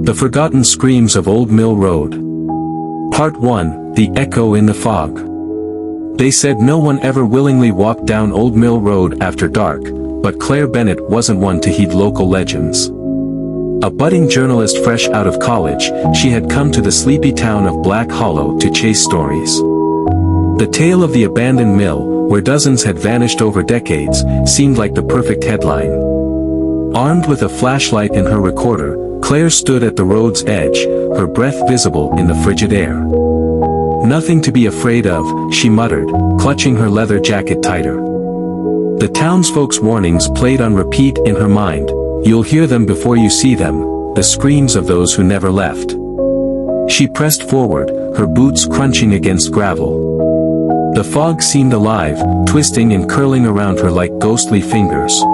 The Forgotten Screams of Old Mill Road. Part 1, The Echo in the Fog. They said no one ever willingly walked down Old Mill Road after dark, but Claire Bennett wasn't one to heed local legends. A budding journalist fresh out of college, she had come to the sleepy town of Black Hollow to chase stories. The tale of the abandoned mill, where dozens had vanished over decades, seemed like the perfect headline. Armed with a flashlight and her recorder, Claire stood at the road's edge, her breath visible in the frigid air. "Nothing to be afraid of," she muttered, clutching her leather jacket tighter. The townsfolk's warnings played on repeat in her mind. "You'll hear them before you see them, the screams of those who never left." She pressed forward, her boots crunching against gravel. The fog seemed alive, twisting and curling around her like ghostly fingers.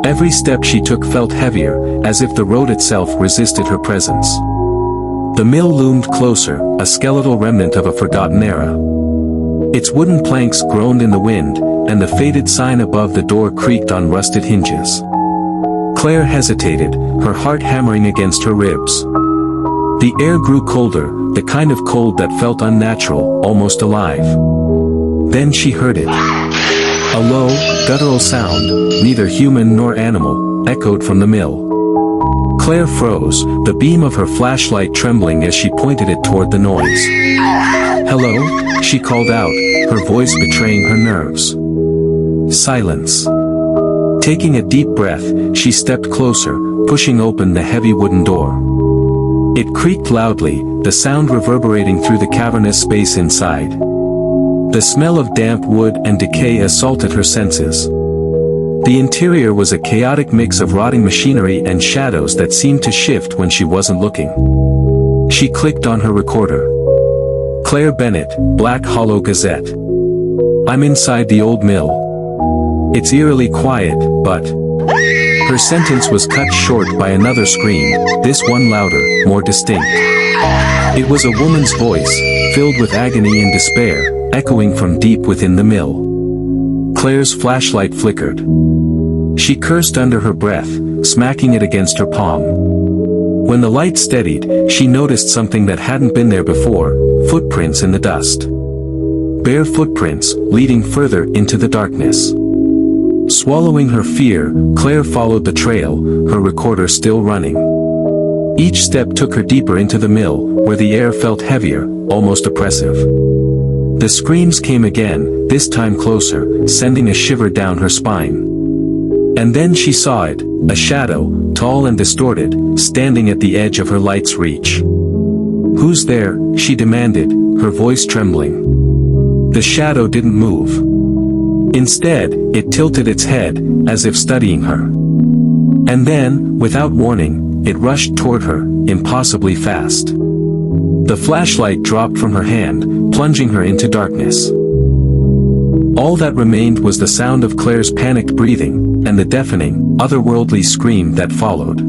Every step she took felt heavier, as if the road itself resisted her presence. The mill loomed closer, a skeletal remnant of a forgotten era. Its wooden planks groaned in the wind, and the faded sign above the door creaked on rusted hinges. Claire hesitated, her heart hammering against her ribs. The air grew colder, the kind of cold that felt unnatural, almost alive. Then she heard it. A low, guttural sound, neither human nor animal, echoed from the mill. Claire froze, the beam of her flashlight trembling as she pointed it toward the noise. "Hello?" she called out, her voice betraying her nerves. Silence. Taking a deep breath, she stepped closer, pushing open the heavy wooden door. It creaked loudly, the sound reverberating through the cavernous space inside. The smell of damp wood and decay assaulted her senses. The interior was a chaotic mix of rotting machinery and shadows that seemed to shift when she wasn't looking. She clicked on her recorder. Claire Bennett, Black Hollow Gazette. "I'm inside the old mill. It's eerily quiet, but..." Her sentence was cut short by another scream, this one louder, more distinct. It was a woman's voice, filled with agony and despair, echoing from deep within the mill. Claire's flashlight flickered. She cursed under her breath, smacking it against her palm. When the light steadied, she noticed something that hadn't been there before, footprints in the dust. Bare footprints, leading further into the darkness. Swallowing her fear, Claire followed the trail, her recorder still running. Each step took her deeper into the mill, where the air felt heavier, almost oppressive. The screams came again, this time closer, sending a shiver down her spine. And then she saw it, a shadow, tall and distorted, standing at the edge of her light's reach. "Who's there?" she demanded, her voice trembling. The shadow didn't move. Instead, it tilted its head, as if studying her. And then, without warning, it rushed toward her, impossibly fast. The flashlight dropped from her hand, plunging her into darkness. All that remained was the sound of Claire's panicked breathing, and the deafening, otherworldly scream that followed.